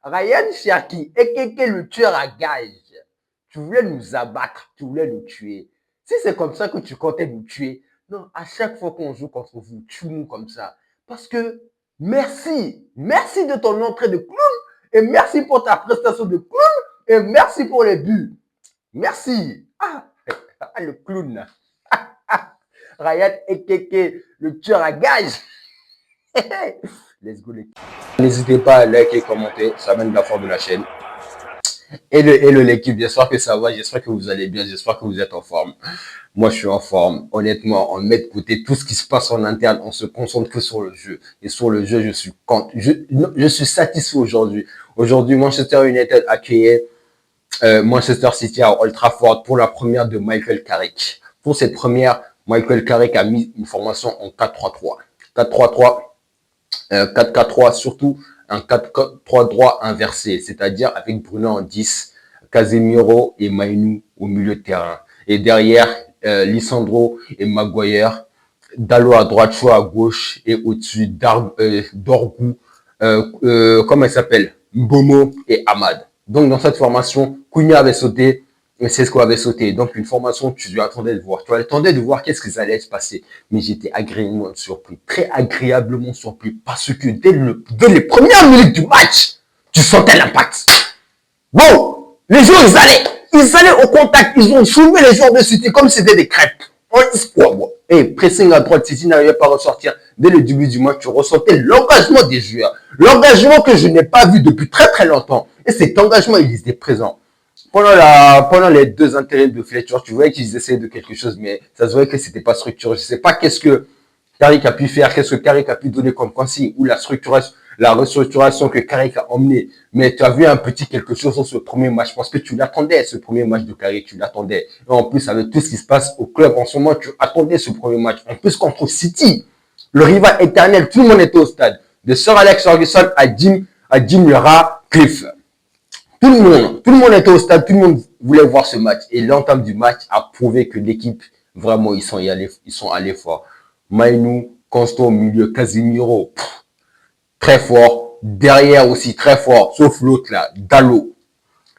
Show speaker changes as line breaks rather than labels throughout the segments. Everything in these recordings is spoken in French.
Ryan Cherki, et le tueur à gage. Tu voulais nous abattre, tu voulais nous tuer. Si c'est comme ça que tu comptais nous tuer, non, à chaque fois qu'on joue contre vous, tue-nous comme ça. Parce que merci de ton entrée de clown et merci pour ta prestation de clown et merci pour les buts. Merci. Le clown. Ryan Ekeke, le tueur à gage. Let's go les. N'hésitez pas à liker, commenter, ça amène de la force de la chaîne. Et l'équipe, j'espère que ça va, j'espère que vous allez bien, j'espère que vous êtes en forme. Moi, je suis en forme. Honnêtement, on met de côté tout ce qui se passe en interne, on se concentre que sur le jeu. Et sur le jeu, je suis satisfait aujourd'hui. Aujourd'hui, Manchester United accueillait Manchester City à Old Trafford pour la première de Michael Carrick. Pour cette première, Michael Carrick a mis une formation en 4-3-3. 4-3-3, 4-4-3, surtout un 4-3 droit inversé, c'est-à-dire avec Bruno en 10, Casemiro et Mainoo au milieu de terrain. Et derrière, Lisandro et Maguire, Dalot à droite, Choix à gauche et au-dessus, Dorgu, comment il s'appelle, Mbomo et Ahmad. Donc dans cette formation, Cunha avait sauté, Sesko avait sauté. Donc une formation que tu attendais de voir. Tu attendais de voir qu'est-ce qui allait se passer. Mais j'étais agréablement surpris, très agréablement surpris, parce que dès les premières minutes du match, tu sentais l'impact. Bon, les joueurs, ils allaient au contact, ils ont soulevé les joueurs de City comme si c'était des crêpes. Et pressing à droite, City n'arrivait pas à ressortir. Dès le début du match, tu ressentais l'engagement des joueurs. L'engagement que je n'ai pas vu depuis très très longtemps. Et cet engagement, il était présent. Pendant les 2 intérims de Fletcher, tu voyais qu'ils essayaient de quelque chose, mais ça se voyait que c'était pas structuré. Je sais pas qu'est-ce que Carrick a pu faire, qu'est-ce que Carrick a pu donner comme consigne, ou la restructuration que Carrick a emmenée. Mais tu as vu un petit quelque chose sur ce premier match, parce que tu l'attendais, ce premier match de Carrick, tu l'attendais. Et en plus, avec tout ce qui se passe au club en ce moment, tu attendais ce premier match. En plus, contre City, le rival éternel, tout le monde était au stade. De Sir Alex Ferguson à Jim Ratcliffe. Tout le monde était au stade, tout le monde voulait voir ce match. Et l'entame du match a prouvé que l'équipe, vraiment, ils sont allés fort. Mainoo, constant au milieu, Casemiro, très fort. Derrière aussi, très fort. Sauf l'autre là, Dalot.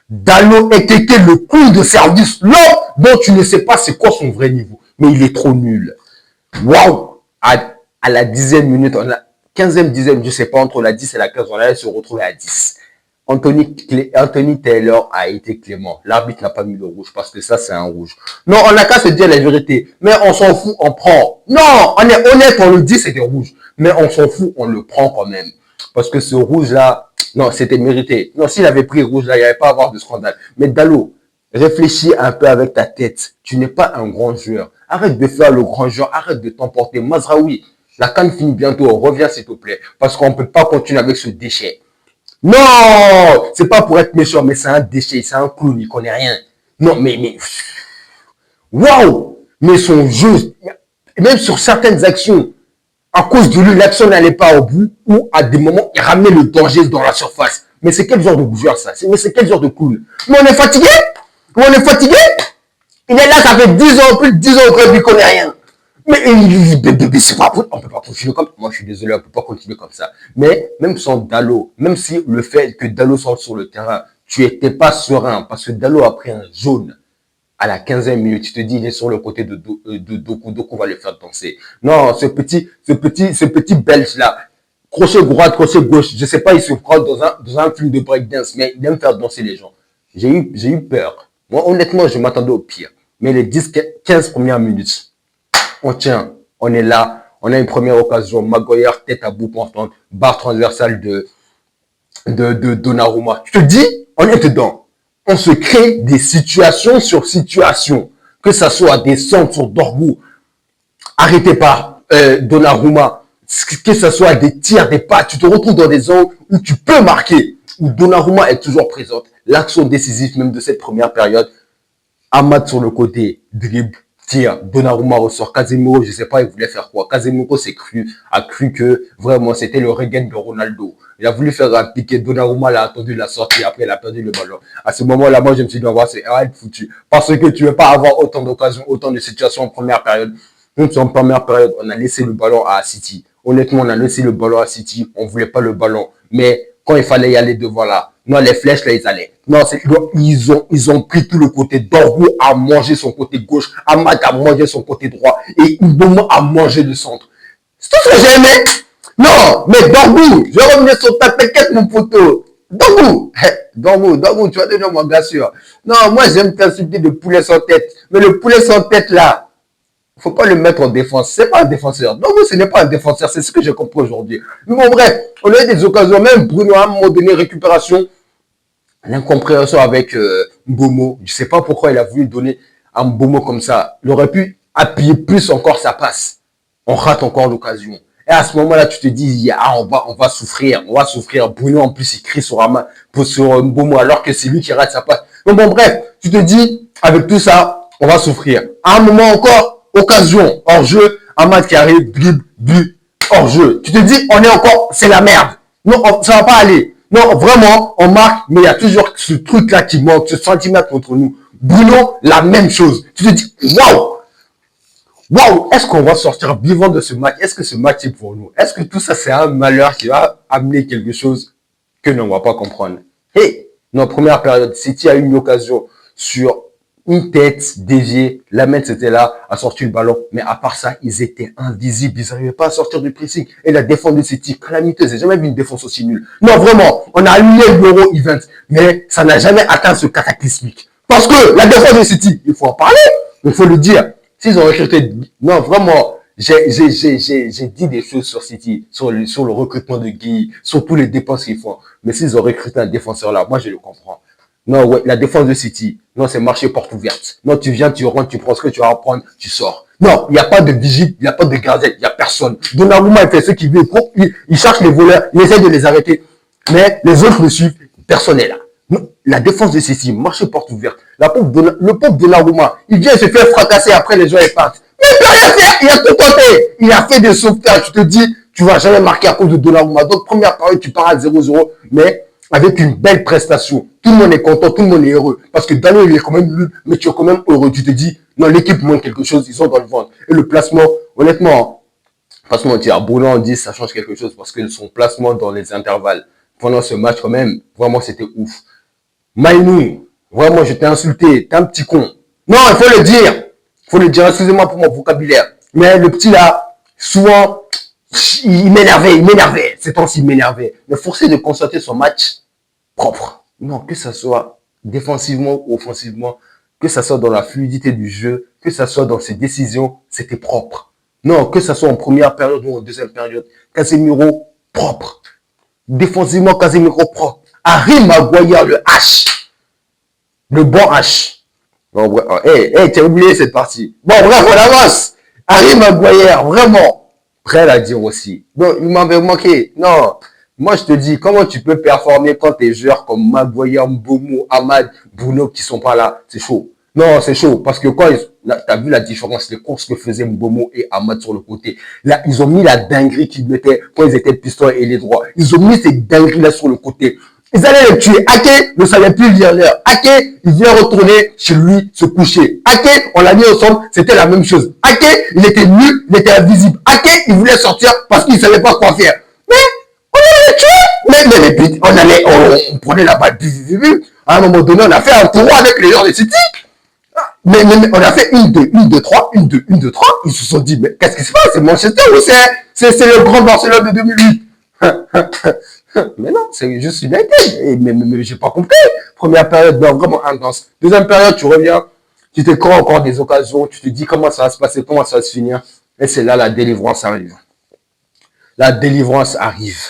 Dalot était le coup de service. L'homme dont tu ne sais pas c'est quoi son vrai niveau. Mais il est trop nul. Waouh! À la 10e minute, 15e, 10e, je sais pas, entre la 10 et la 15, on allait se retrouver à 10. Anthony Taylor a été clément. L'arbitre n'a pas mis le rouge parce que ça, c'est un rouge. Non, on n'a qu'à se dire la vérité. Mais on s'en fout, on prend. Non, on est honnête, on le dit, c'était rouge. Mais on s'en fout, on le prend quand même. Parce que ce rouge-là, non, c'était mérité. Non, s'il avait pris rouge-là, il n'y avait pas à avoir de scandale. Mais Dalot, réfléchis un peu avec ta tête. Tu n'es pas un grand joueur. Arrête de faire le grand joueur. Arrête de t'emporter. Mazraoui, la CAN finit bientôt. Reviens, s'il te plaît. Parce qu'on ne peut pas continuer avec ce déchet. Non, c'est pas pour être méchant, mais c'est un déchet, c'est un clown, il connaît rien. Non, mais, waouh, mais son jeu, même sur certaines actions, à cause de lui, l'action n'allait pas au bout, ou à des moments, il ramenait le danger dans la surface. Mais c'est quel genre de joueur ça? Mais c'est quel genre de clown? Mais on est fatigué? Il est là, ça fait 10 ans, plus de 10 ans au club, il connaît rien. Mais c'est pas, on peut pas continuer comme ça. Moi, je suis désolé, on peut pas continuer comme ça. Mais même sans Dalot, même si le fait que Dalot soit sur le terrain, tu étais pas serein parce que Dalot a pris un jaune à la 15e minute. Tu te dis, il est sur le côté de Doku. Doku va le faire danser. Non, ce petit Belge là, crochet droite, crochet gauche, je sais pas, il se prend dans un film de breakdance, mais il aime faire danser les gens. J'ai eu peur. Moi, honnêtement, je m'attendais au pire. Mais les 10-15 premières minutes, on tient, on est là, on a une première occasion, Maguire, tête à bout portante, barre transversale de Donnarumma. Je te dis, on est dedans. On se crée des situations sur situations, que ça soit des centres sur Dorgu, arrêté par Donnarumma, que ce soit des tirs, des pas, tu te retrouves dans des zones où tu peux marquer, où Donnarumma est toujours présente. L'action décisive même de cette première période, Ahmad sur le côté, dribble, tire, Donnarumma ressort, Casemiro, je sais pas, il voulait faire quoi. Casemiro a cru que vraiment c'était le regain de Ronaldo. Il a voulu faire un piqué, Donnarumma l'a attendu la sortie, après il a perdu le ballon. À ce moment-là, moi je me suis dit, c'est foutu. Parce que tu ne veux pas avoir autant d'occasions, autant de situations en première période. Donc en première période, on a laissé le ballon à City. Honnêtement, on a laissé le ballon à City, on voulait pas le ballon. Mais quand il fallait y aller devant là, Non, les flèches, là, ils allaient. Non, ils ont pris tout le côté. Dorgu a mangé son côté gauche. Ahmad a mangé son côté droit. Et Mbomo a mangé le centre. C'est tout ce que j'ai aimé. Non, mais Dorgu, je vais revenir sur ta t'inquiète, mon poteau. Dorgu, tu vas devenir mon gars sûr. Non, moi, j'aime t'insulter de poulet sans tête. Mais le poulet sans tête, là, faut pas le mettre en défense. C'est pas un défenseur. Donc, ce n'est pas un défenseur. C'est ce que j'ai compris aujourd'hui. Mais bon, bref, on a eu des occasions. Même Bruno, à un moment donné, récupération. L'incompréhension avec Mbomo. Je sais pas pourquoi il a voulu donner à Mbomo comme ça. Il aurait pu appuyer plus encore sa passe. On rate encore l'occasion. Et à ce moment-là, tu te dis, ah, on va souffrir. On va souffrir. Bruno, en plus, il crie sur Mbomo alors que c'est lui qui rate sa passe. Donc, bon, bref, tu te dis, avec tout ça, on va souffrir. À un moment encore, occasion, hors-jeu, Ahmad qui arrive, but, hors-jeu. Tu te dis, on est encore, c'est la merde. Non, ça va pas aller. Non, vraiment, on marque, mais il y a toujours ce truc-là qui manque, ce centimètre contre nous. Bruno, la même chose. Tu te dis, waouh, est-ce qu'on va sortir vivant de ce match? Est-ce que ce match est pour nous? Est-ce que tout ça, c'est un malheur qui va amener quelque chose que l'on ne va pas comprendre? Hey, notre première période, City a eu une occasion sur une tête déviée, la main c'était là, a sorti le ballon, mais à part ça, ils étaient invisibles, ils n'arrivaient pas à sortir du pressing. Et la défense de City, calamiteuse, j'ai jamais vu une défense aussi nulle. Non, vraiment, on a annulé l'Euro Event, mais ça n'a jamais atteint ce cataclysmique. Parce que la défense de City, il faut en parler, il faut le dire. S'ils ont recruté, non, vraiment, j'ai dit des choses sur City, sur le recrutement de Guy, sur tous les dépenses qu'ils font. Mais s'ils ont recruté un défenseur là, moi je le comprends. Non, ouais, la défense de City. Non, c'est marché porte ouverte. Non, tu viens, tu rentres, tu prends ce que tu vas prendre, tu sors. Non, il n'y a pas de vigile, il n'y a pas de gardien, il n'y a personne. Donnarumma, il fait ce qu'il veut. Il cherche les voleurs, il essaie de les arrêter. Mais les autres le suivent, personne n'est là. Non, la défense de City, marché porte ouverte. Le pauvre Donnarumma, il vient se faire fracasser après les gens et partent. Mais il peut rien faire, il a tout tenté. Il a fait des sauvetages. Tu te dis, tu vas jamais marquer à cause de Donnarumma. Donc, première période, tu pars à 0-0, mais avec une belle prestation. Tout le monde est content, tout le monde est heureux. Parce que Daniel, il est quand même nul, mais tu es quand même heureux. Tu te dis, non, l'équipe manque quelque chose, ils sont dans le ventre. Et le placement, honnêtement, pas se mentir, Bruno en dit, ça change quelque chose parce que son placement dans les intervalles pendant ce match, quand même, vraiment, c'était ouf. Maïnou, vraiment, je t'ai insulté, t'es un petit con. Non, il faut le dire. Il faut le dire, excusez-moi pour mon vocabulaire. Mais le petit là, souvent, il m'énervait. Ces temps-ci, il m'énervait. Mais forcé de constater son match propre. Non, que ça soit défensivement ou offensivement, que ça soit dans la fluidité du jeu, que ça soit dans ses décisions, c'était propre. Non, que ça soit en première période ou en deuxième période, Casemiro, propre. Défensivement, Casemiro, propre. Harry Maguire, le H. Le bon H. Bon, t'as oublié cette partie. Bon, bref, on avance. Harry Maguire, vraiment. Prêt à dire aussi. Non, il m'avait manqué. Non. Moi, je te dis, comment tu peux performer quand tes joueurs comme Maguire, Mbomo, Ahmad, Bruno qui sont pas là? C'est chaud. Non, c'est chaud. Parce que quand t'as vu la différence, les courses que faisaient Mbomo et Ahmad sur le côté. Là, ils ont mis la dinguerie qu'ils mettaient quand ils étaient pistons et les droits. Ils ont mis ces dingueries-là sur le côté. Ils allaient le tuer. Ake ne savait plus lire l'heure. Ake, il vient retourner chez lui, se coucher. Ake, on l'a mis ensemble, c'était la même chose. Ake, il était nul, il était invisible. Ake, il voulait sortir parce qu'il ne savait pas quoi faire. Mais, on allait le tuer. On prenait la balle. À un moment donné, on a fait un tour avec les gens de City. Mais on a fait 1-2, 1-2, 3. Ils se sont dit, mais qu'est-ce qui se passe? C'est Manchester ou c'est le grand Barcelone de 2008? Mais non, c'est juste United. Mais j'ai pas compris. Première période, non, vraiment intense. Deuxième période, tu reviens, tu te crées encore des occasions, tu te dis comment ça va se passer, comment ça va se finir. Et c'est là la délivrance arrive. La délivrance arrive.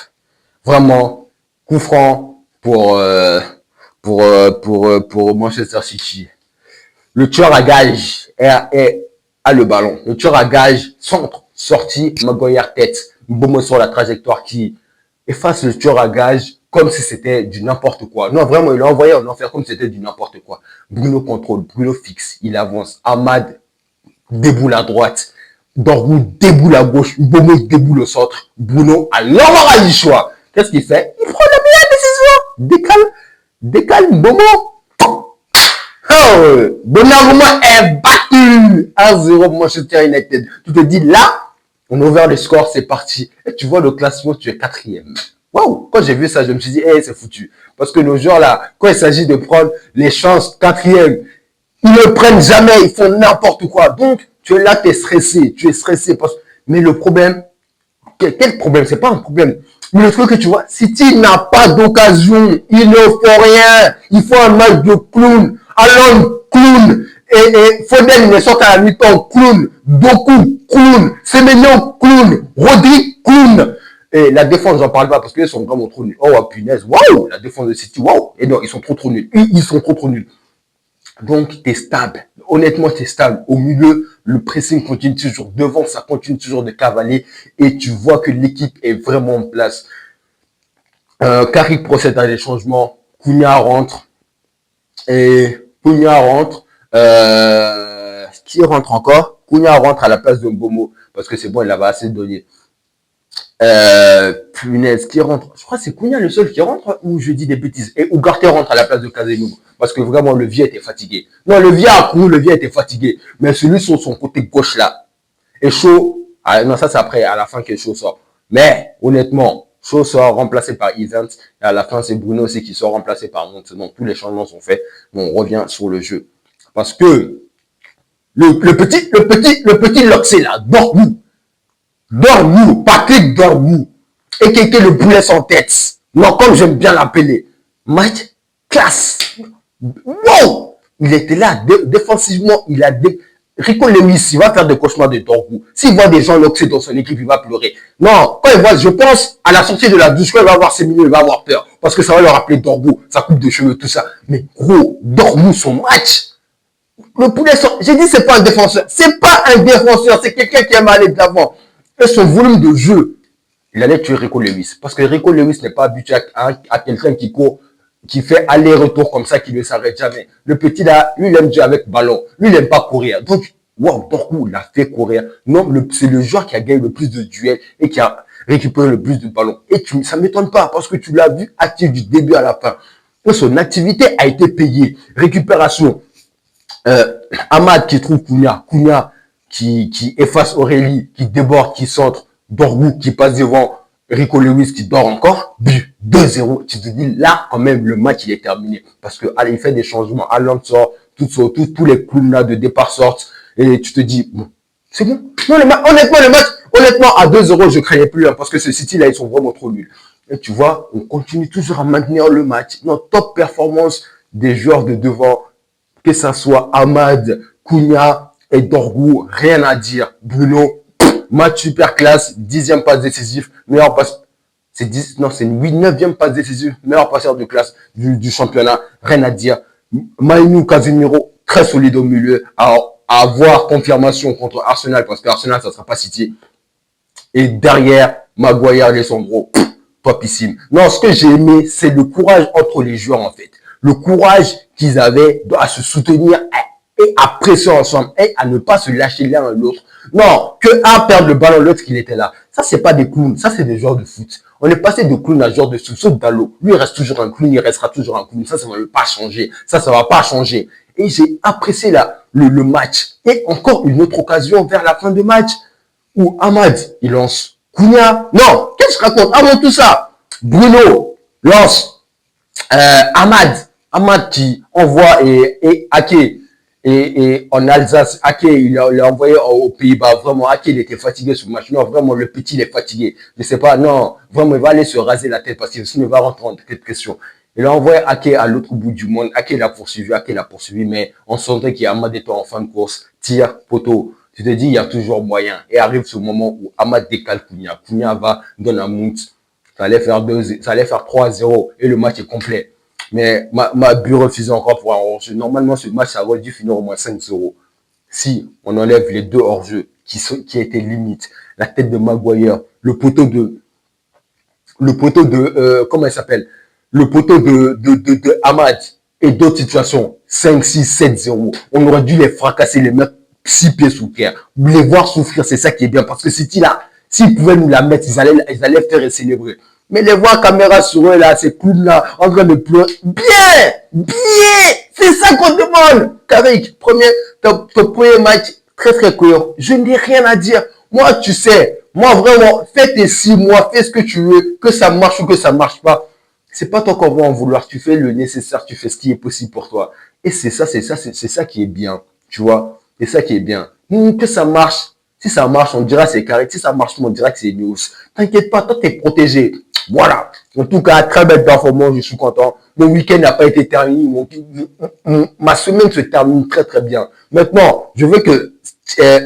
Vraiment, coup franc pour Manchester City. Le tueur à gage a le ballon. Le tueur à gage, centre, sortie, Maguire tête. Mbomo sur la trajectoire qui efface le tueur à gage comme si c'était du n'importe quoi. Non, vraiment, il l'a envoyé en enfer comme si c'était du n'importe quoi. Bruno contrôle, Bruno fixe, il avance. Ahmad déboule à droite. Dorgu déboule à gauche. Mbomo déboule au centre. Bruno a l'embarras du choix. Qu'est-ce qu'il fait? Il prend la meilleure décision. Décale Mbomo. Oh, Donnarumma est battu 1-0 Manchester United. Tu te dis là, on a ouvert le score, c'est parti. Et tu vois le classement, tu es quatrième. Waouh, quand j'ai vu ça, je me suis dit, hey, c'est foutu. Parce que nos joueurs là, quand il s'agit de prendre les chances quatrième, ils ne prennent jamais, ils font n'importe quoi. Donc, tu es là, tu es stressé, mais le problème, quel problème? C'est pas un problème. Mais le truc que tu vois, City n'a pas d'occasion, il ne faut rien. Il faut un match de clown. Allons, clown. Et Foden, il est sorti à la mi-temps, clown. Doku, clown. Semenyo, clown. Rodri, clown. Et la défense, j'en parle pas parce qu'ils sont vraiment trop nuls. Oh, punaise, waouh, la défense de City, waouh. Et non, ils sont trop nuls. Ils sont trop nuls. Donc, tu es stable. Honnêtement, tu es stable. Au milieu, le pressing continue toujours. Devant, ça continue toujours de cavaler. Et tu vois que l'équipe est vraiment en place. Carrick procède à des changements. Cunha rentre. Et Cunha rentre. Qui rentre encore? Cunha rentre à la place de Mbomo. Parce que c'est bon, il avait assez donné. Punaise, qui rentre? Je crois que c'est Cunha le seul qui rentre ou je dis des bêtises. Et Ugarte rentre à la place de Casemiro. Parce que vraiment, le vieux était fatigué. Non, le vieux a couru, le vieux était fatigué. Mais celui sur son côté gauche là est chaud. Ah, non, ça c'est après, à la fin que Shaw sort. Mais honnêtement, Shaw sort remplacé par Evans. Et à la fin, c'est Bruno aussi qui sort remplacé par Mount. Donc tous les changements sont faits. On revient sur le jeu. Parce que le petit Loxé là, Dormou, Patrick Dormou, et qui était le boulet sans tête. Non, comme j'aime bien l'appeler. Mike, classe. Wow! Il était là, défensivement, il a Rico Lewis, il va faire des cauchemars de Dormou. S'il voit des gens loxés dans son équipe, il va pleurer. Non, quand il voit, je pense, à la sortie de la douche, quand il va voir ses milieux, il va avoir peur. Parce que ça va leur rappeler Dormou, sa coupe de cheveux, tout ça. Mais gros, Dormou, son match. Le poulet, j'ai dit c'est pas un défenseur. C'est pas un défenseur, c'est quelqu'un qui aime aller de l'avant. Et son volume de jeu, il allait tuer Rico Lewis. Parce que Rico Lewis n'est pas habitué à quelqu'un qui court, qui fait aller-retour comme ça, qui ne s'arrête jamais. Le petit là, lui, il aime jouer avec ballon. Lui, il n'aime pas courir. Donc, wow, Dortmund l'a fait courir. Non, c'est le joueur qui a gagné le plus de duels et qui a récupéré le plus de ballons. Et ça ne m'étonne pas parce que tu l'as vu actif du début à la fin. Et son activité a été payée. Récupération. Amad qui trouve Cunha. Cunha qui efface Aurélie, qui déborde, qui centre, Dortmund qui passe devant Rico Lewis qui dort encore, but 2-0. Tu te dis là quand même le match il est terminé parce que allez, il fait des changements, Haaland sort, tous les clowns là de départ sortent et tu te dis bon, c'est bon. Non, honnêtement à 2-0 je craignais plus hein, parce que ce City là ils sont vraiment trop nuls. Et tu vois, on continue toujours à maintenir le match. Non, top performance des joueurs de devant, que ça soit Amad, Cunha et Dortmund, rien à dire. Bruno, match super classe, 10e passe décisif, meilleur passe, c'est 9e passe décisif, meilleur passeur de classe du championnat, rien à dire. Maïnou Casemiro, très solide au milieu, à avoir confirmation contre Arsenal, parce qu'Arsenal, ça ne sera pas City. Et derrière, Maguire, Alessandro, topissime. Non, ce que j'ai aimé, c'est le courage entre les joueurs, en fait. Le courage qu'ils avaient à se soutenir et à presser ensemble et à ne pas se lâcher l'un l'autre. Non, que à perdre le ballon, l'autre qu'il était là. Ça, c'est pas des clowns, ça, c'est des joueurs de foot. On est passé de clown à joueur de foot, sauf Dallo. Lui, il reste toujours un clown, il restera toujours un clown. Ça ne va pas changer. Ça va pas changer. Et j'ai apprécié le match. Et encore une autre occasion vers la fin du match où Amad, il lance Cunha. Non, qu'est-ce que je raconte? Avant tout ça, Bruno lance Amad qui envoie et Ake. Et en Alsace, Ake, il l'a envoyé aux Pays-Bas. Vraiment, Ake, il était fatigué ce match. Non, vraiment, le petit, il est fatigué. Je sais pas, non, vraiment, il va aller se raser la tête parce qu'il ne va rentrer en question. Il a envoyé Ake à l'autre bout du monde. Ake l'a poursuivi, mais on sentait qu'il y a Amad était en fin de course. Tire, poteau. Tu te dis, il y a toujours moyen. Et arrive ce moment où Amad décale Cunha. Cunha va, donne un Mount. Ça allait faire 3-0 et le match est complet. Mais ma but refusé encore pour un hors-jeu. Normalement, ce match, ça aurait dû finir au moins 5-0. Si on enlève les deux hors-jeu qui étaient limites, la tête de Maguire, le poteau de comment il s'appelle? Le poteau de Amad et d'autres situations, 5, 6, 7, 0. On aurait dû les fracasser, les mettre 6 pieds sous terre. Les voir souffrir, c'est ça qui est bien. Parce que City là, s'ils pouvaient nous la mettre, ils allaient faire et célébrer. Mais les voir caméra sur eux là, ces clowns là, en train de pleurer. Bien! C'est ça qu'on demande! Carrick, ton premier match, très très court. Je n'ai rien à dire. Moi, tu sais, moi vraiment, fais tes 6 mois, fais ce que tu veux, que ça marche ou que ça marche pas. c'est pas toi qu'on va en vouloir. Tu fais le nécessaire, tu fais ce qui est possible pour toi. Et c'est ça qui est bien. Tu vois? C'est ça qui est bien. Que ça marche. Si ça marche, on dira c'est carré. Si ça marche, on dira que c'est news. T'inquiète pas, toi, t'es protégé. Voilà. En tout cas, très belle performance, je suis content. Mon week-end n'a pas été terminé. Ma semaine se termine très très bien. Maintenant, je veux que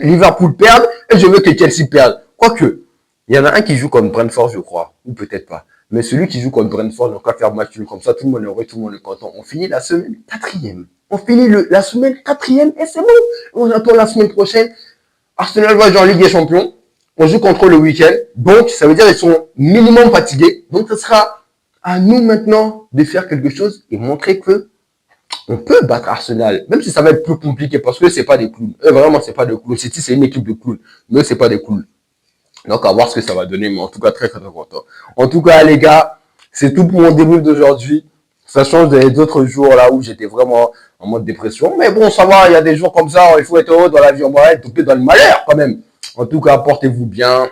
Liverpool perde et je veux que Chelsea perde. Quoique, il y en a un qui joue contre Brentford, je crois. Ou peut-être pas. Mais celui qui joue contre Brentford, on va faire match nul comme ça, tout le monde est heureux, tout le monde est content. On finit la semaine quatrième. On finit la semaine quatrième et c'est bon. On attend la semaine prochaine. Arsenal va jouer en Ligue des Champions. On joue contre le week-end. Donc, ça veut dire qu'ils sont minimum fatigués. Donc, ce sera à nous maintenant de faire quelque chose et montrer que on peut battre Arsenal. Même si ça va être plus compliqué parce que c'est pas des clowns. Vraiment, c'est pas des clowns. City, c'est une équipe de clowns. Mais c'est pas des clowns. Donc, à voir ce que ça va donner. Mais en tout cas, très, très, très content. En tout cas, les gars, c'est tout pour mon débrief d'aujourd'hui. Ça change des autres jours là où j'étais vraiment en mode dépression. Mais bon, ça va, il y a des jours comme ça, il faut être heureux dans la vie. On va être dans le malheur quand même. En tout cas, portez-vous bien.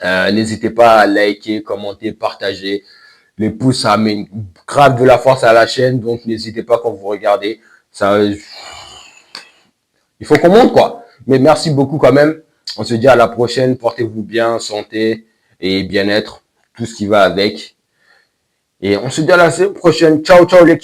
N'hésitez pas à liker, commenter, partager. Les pouces, ça met grave de la force à la chaîne. Donc, n'hésitez pas quand vous regardez. Ça, il faut qu'on monte quoi. Mais merci beaucoup quand même. On se dit à la prochaine. Portez-vous bien, santé et bien-être. Tout ce qui va avec. Et on se dit à la prochaine. Ciao, ciao l'équipe.